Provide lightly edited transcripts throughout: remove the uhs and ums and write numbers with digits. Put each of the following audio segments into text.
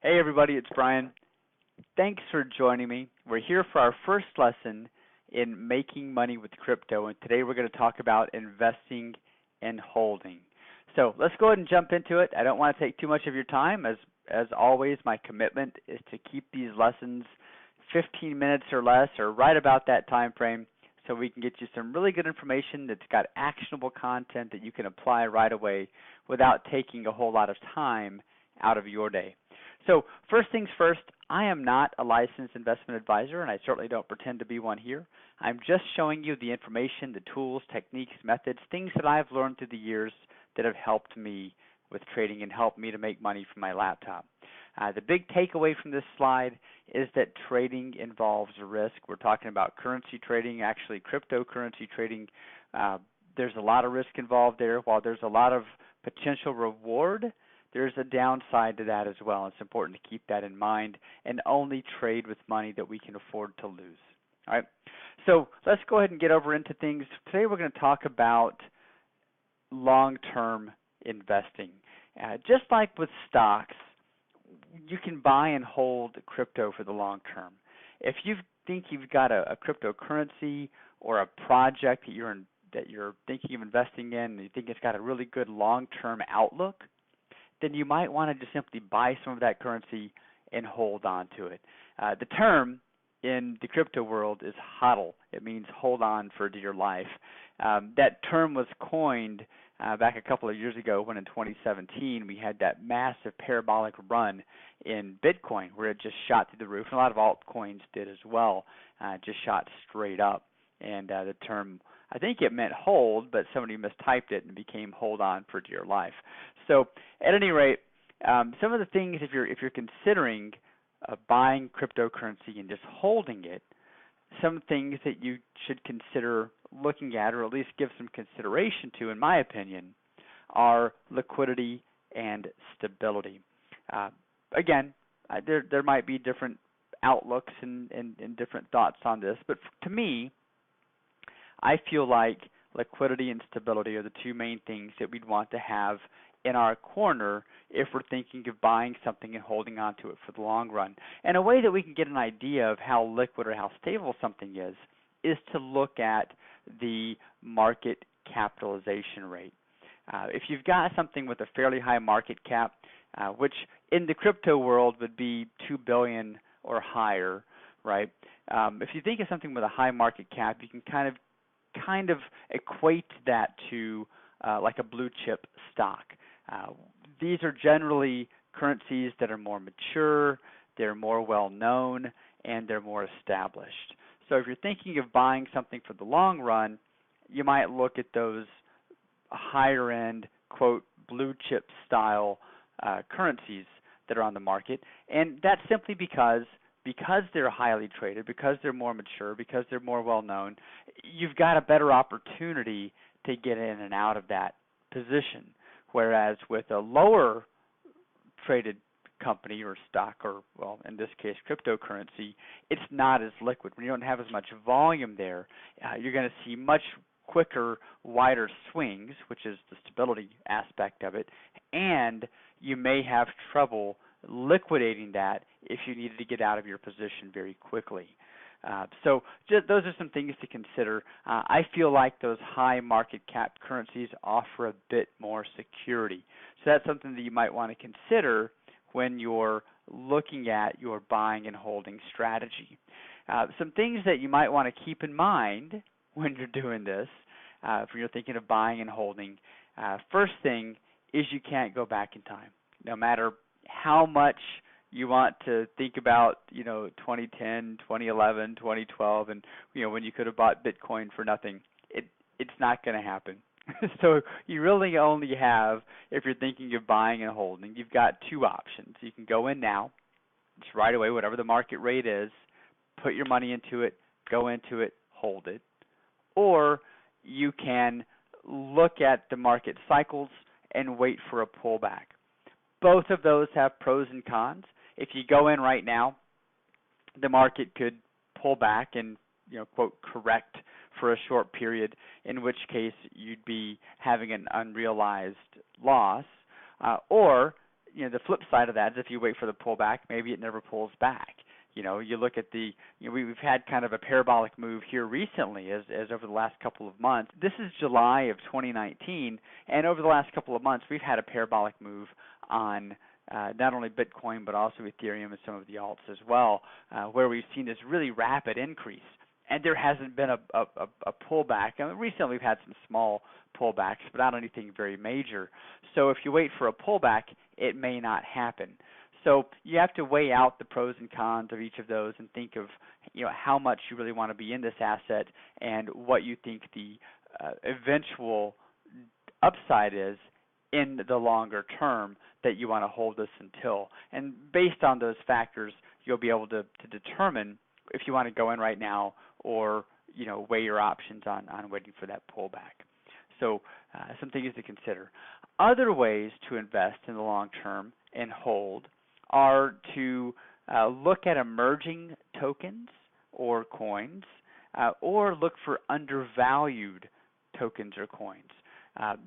Hey everybody, it's Brian. Thanks for joining me. We're here for our first lesson in making money with crypto, and today we're going to talk about investing and holding. So let's go ahead and jump into it. I don't want to take too much of your time. As always, my commitment is to keep these lessons 15 minutes or less, or right about that time frame, so we can get you some really good information that's got actionable content that you can apply right away without taking a whole lot of time out of your day. So first things first, I am not a licensed investment advisor, and I certainly don't pretend to be one here. I'm just showing you the information, the tools, techniques, methods, things that I've learned through the years that have helped me with trading and helped me to make money from my laptop. The big takeaway from this slide is that trading involves risk. We're talking about currency trading, actually cryptocurrency trading. There's a lot of risk involved there. While there's a lot of potential reward, there's a downside to that as well. It's important to keep that in mind and only trade with money that we can afford to lose. All right, so let's go ahead and get over into things. Today we're going to talk about long-term investing. Just like with stocks, you can buy and hold crypto for the long term. If you think you've got a cryptocurrency or a project that you're thinking of investing in, and you think it's got a really good long-term outlook, then you might want to just simply buy some of that currency and hold on to it. The term in the crypto world is HODL. It means hold on for dear life. That term was coined back a couple of years ago when in 2017 we had that massive parabolic run in Bitcoin where it just shot through the roof, and a lot of altcoins did as well, just shot straight up. And the term, I think it meant hold, but somebody mistyped it and it became hold on for dear life. So at any rate, some of the things if you're considering buying cryptocurrency and just holding it, some things that you should consider looking at, or at least give some consideration to, in my opinion, are liquidity and stability. Again, there might be different outlooks and different thoughts on this, but to me, I feel like liquidity and stability are the two main things that we'd want to have in our corner if we're thinking of buying something and holding on to it for the long run. And a way that we can get an idea of how liquid or how stable something is to look at the market capitalization rate. If you've got something with a fairly high market cap, which in the crypto world would be $2 billion or higher, right? If you think of something with a high market cap, you can kind of equate that to like a blue chip stock. These are generally currencies that are more mature, they're more well known, and they're more established. So if you're thinking of buying something for the long run, you might look at those higher end, quote, blue chip style currencies that are on the market. And that's simply because they're highly traded, because they're more mature, because they're more well known, you've got a better opportunity to get in and out of that position. Whereas with a lower traded company or stock, or well, in this case cryptocurrency, it's not as liquid. When you don't have as much volume there, you're going to see much quicker, wider swings, which is the stability aspect of it, and you may have trouble liquidating that if you needed to get out of your position very quickly. So those are some things to consider. I feel like those high market cap currencies offer a bit more security. So that's something that you might want to consider when you're looking at your buying and holding strategy. Some things that you might want to keep in mind when you're doing this, if you're thinking of buying and holding, first thing is you can't go back in time. No matter how much you want to think about, 2010, 2011, 2012, and when you could have bought Bitcoin for nothing, it's not going to happen. So you really only have, if you're thinking of buying and holding, you've got two options. You can go in now, just right away, whatever the market rate is, put your money into it, go into it, hold it, or you can look at the market cycles and wait for a pullback. Both of those have pros and cons. If you go in right now, the market could pull back and, quote, correct for a short period, in which case you'd be having an unrealized loss, or the flip side of that is if you wait for the pullback, maybe it never pulls back. You look at we've had kind of a parabolic move here recently as over the last couple of months. This is July of 2019, and over the last couple of months, we've had a parabolic move on not only Bitcoin but also Ethereum and some of the alts as well, where we've seen this really rapid increase. And there hasn't been a pullback. I mean, recently we've had some small pullbacks, but not anything very major. So if you wait for a pullback, it may not happen. So you have to weigh out the pros and cons of each of those and think of how much you really want to be in this asset and what you think the eventual upside is in the longer term that you want to hold this until. And based on those factors, you'll be able to determine if you want to go in right now or weigh your options on waiting for that pullback. So some things to consider. Other ways to invest in the long term and hold are to look at emerging tokens or coins, or look for undervalued tokens or coins.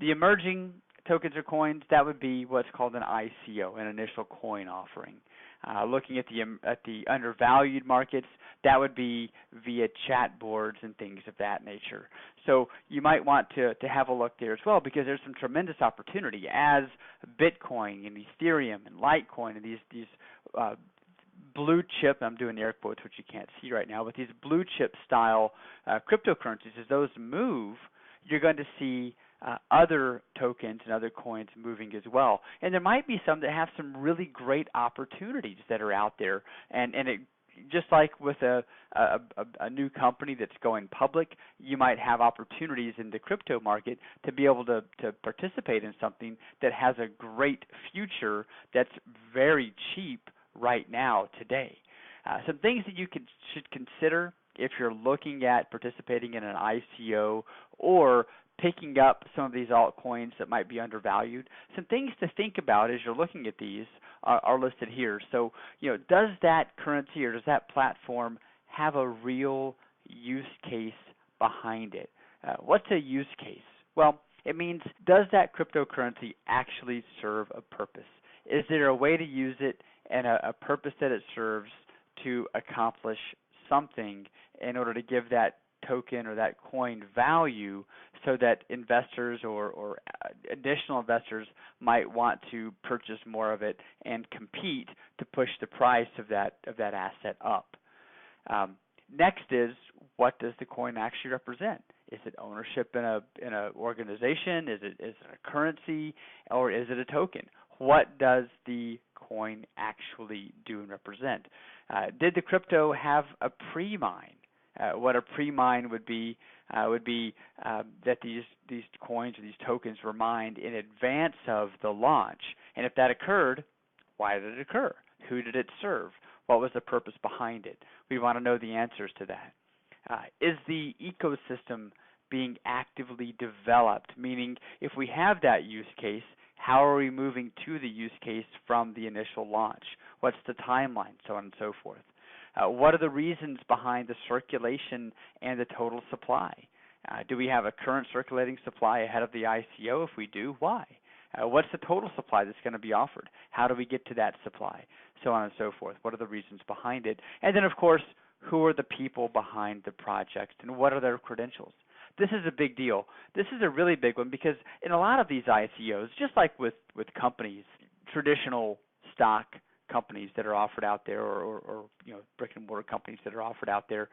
The emerging tokens or coins, that would be what's called an ICO, an initial coin offering. Looking at the undervalued markets, that would be via chat boards and things of that nature. So you might want to have a look there as well, because there's some tremendous opportunity as Bitcoin and Ethereum and Litecoin and these blue chip, I'm doing air quotes which you can't see right now, but these blue chip style cryptocurrencies, as those move, you're going to see other tokens and other coins moving as well. And there might be some that have some really great opportunities that are out there. And it, just like with a new company that's going public, you might have opportunities in the crypto market to be able to participate in something that has a great future that's very cheap right now today. Some things that you should consider if you're looking at participating in an ICO or picking up some of these altcoins that might be undervalued. Some things to think about as you're looking at these are listed here. So, does that currency or does that platform have a real use case behind it? What's a use case? Well, it means, does that cryptocurrency actually serve a purpose? Is there a way to use it and a purpose that it serves to accomplish something in order to give that token or that coin value so that investors or additional investors might want to purchase more of it and compete to push the price of that asset up. Next is, what does the coin actually represent? Is it ownership in a organization? Is it a currency, or is it a token? What does the coin actually do and represent? Did the crypto have a pre-mine? What a pre-mine would be that these coins or these tokens were mined in advance of the launch. And if that occurred, why did it occur? Who did it serve? What was the purpose behind it? We want to know the answers to that. Is the ecosystem being actively developed? Meaning, if we have that use case, how are we moving to the use case from the initial launch? What's the timeline? So on and so forth. What are the reasons behind the circulation and the total supply? Do we have a current circulating supply ahead of the ICO? If we do, why? What's the total supply that's going to be offered? How do we get to that supply? So on and so forth. What are the reasons behind it? And then, of course, who are the people behind the project and what are their credentials? This is a big deal. This is a really big one because in a lot of these ICOs, just like with companies, traditional stock companies that are offered out there, or brick and mortar companies that are offered out there,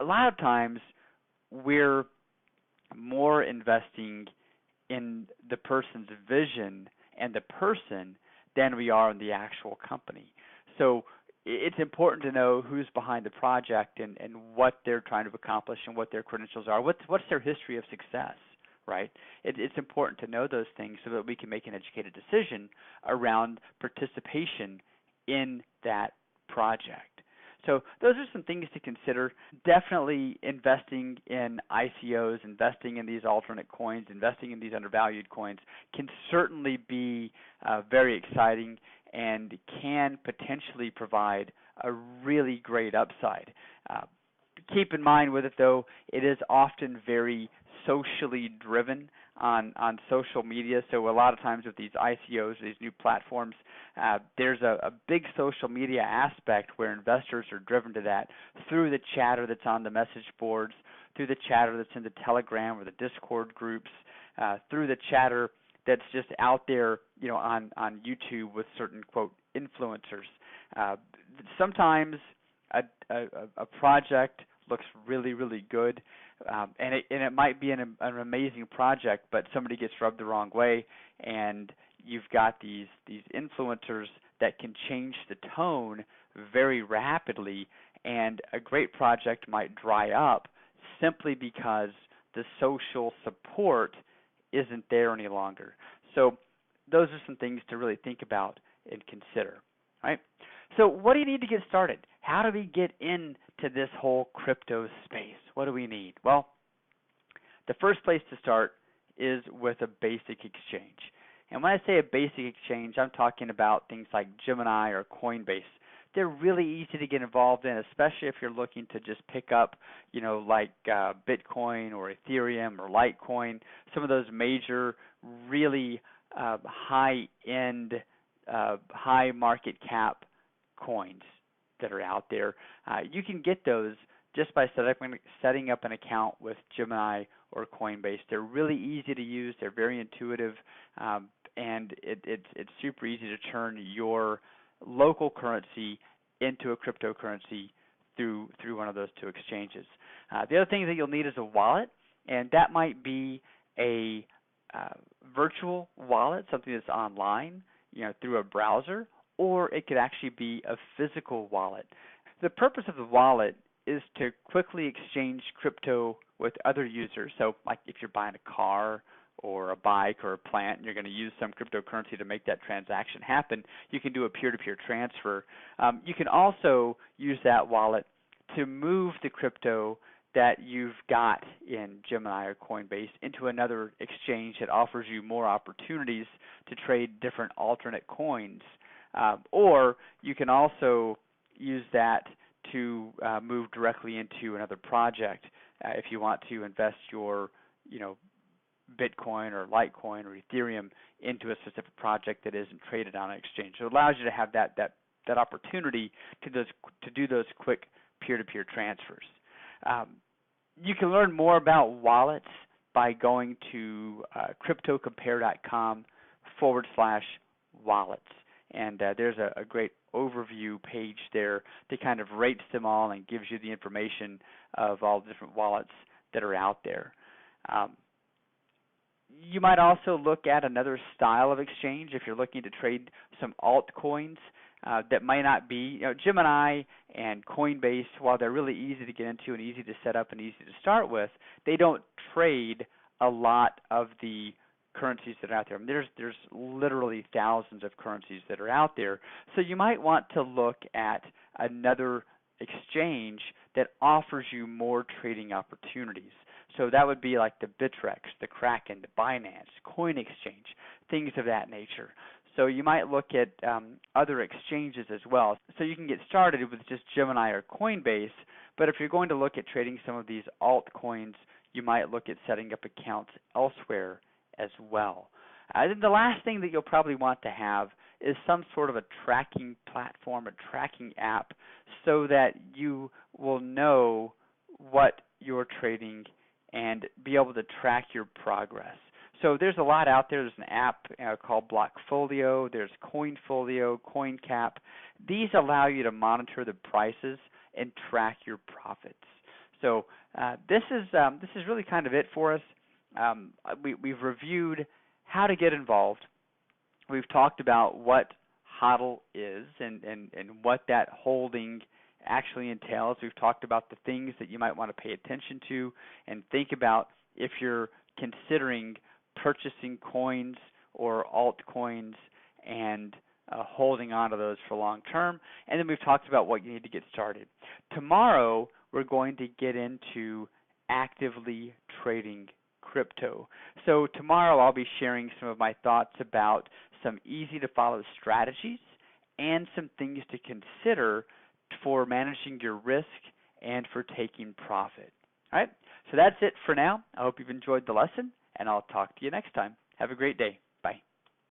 a lot of times we're more investing in the person's vision and the person than we are in the actual company. So it's important to know who's behind the project and what they're trying to accomplish and what their credentials are. What's their history of success, right? It's important to know those things so that we can make an educated decision around participation in that project. So those are some things to consider. Definitely investing in ICOs, investing in these alternate coins, investing in these undervalued coins can certainly be very exciting and can potentially provide a really great upside. Keep in mind with it, though, it is often very socially driven on social media. So a lot of times with these ICOs, these new platforms, There's a big social media aspect where investors are driven to that through the chatter that's on the message boards, through the chatter that's in the Telegram or the Discord groups, through the chatter that's just out there, on YouTube with certain quote influencers. Sometimes a project looks really, really good, and it might be an amazing project, but somebody gets rubbed the wrong way, and you've got these influencers that can change the tone very rapidly, and a great project might dry up simply because the social support isn't there any longer. So those are some things to really think about and consider, right? So what do you need to get started? How do we get into this whole crypto space? What do we need? Well, the first place to start is with a basic exchange. And when I say a basic exchange, I'm talking about things like Gemini or Coinbase. They're really easy to get involved in, especially if you're looking to just pick up, like Bitcoin or Ethereum or Litecoin, some of those major, really high-end, high market cap coins that are out there. You can get those just by setting up an account with Gemini or Coinbase. They're really easy to use. They're very intuitive, and it's super easy to turn your local currency into a cryptocurrency through one of those two exchanges. The other thing that you'll need is a wallet, and that might be a virtual wallet, something that's online, through a browser, or it could actually be a physical wallet. The purpose of the wallet is to quickly exchange crypto with other users. So like if you're buying a car or a bike or a plant and you're going to use some cryptocurrency to make that transaction happen, you can do a peer-to-peer transfer. You can also use that wallet to move the crypto that you've got in Gemini or Coinbase into another exchange that offers you more opportunities to trade different alternate coins. Or you can also use that to move directly into another project if you want to invest your, Bitcoin or Litecoin or Ethereum into a specific project that isn't traded on an exchange. So it allows you to have that opportunity to do those quick peer-to-peer transfers. You can learn more about wallets by going to cryptocompare.com/wallets. And there's a great overview page there that kind of rates them all and gives you the information of all the different wallets that are out there. You might also look at another style of exchange if you're looking to trade some altcoins that might not be, Gemini and Coinbase, while they're really easy to get into and easy to set up and easy to start with, they don't trade a lot of the currencies that are out there. I mean, there's literally thousands of currencies that are out there. So you might want to look at another exchange that offers you more trading opportunities. So that would be like the Bittrex, the Kraken, the Binance, Coin Exchange, things of that nature. So you might look at other exchanges as well. So you can get started with just Gemini or Coinbase, but if you're going to look at trading some of these altcoins, you might look at setting up accounts elsewhere as well. Then the last thing that you'll probably want to have is some sort of a tracking platform, a tracking app, so that you will know what you're trading and be able to track your progress. So there's a lot out there. There's an app called Blockfolio. There's Coinfolio, CoinCap. These allow you to monitor the prices and track your profits. So this is really kind of it for us. We've reviewed how to get involved. We've talked about what HODL is and what that holding actually entails. We've talked about the things that you might want to pay attention to and think about if you're considering purchasing coins or altcoins and holding on to those for long term. And then we've talked about what you need to get started. Tomorrow, we're going to get into actively trading crypto. So tomorrow I'll be sharing some of my thoughts about some easy to follow strategies and some things to consider for managing your risk and for taking profit. All right, so that's it for now. I hope you've enjoyed the lesson, and I'll talk to you next time. Have a great day.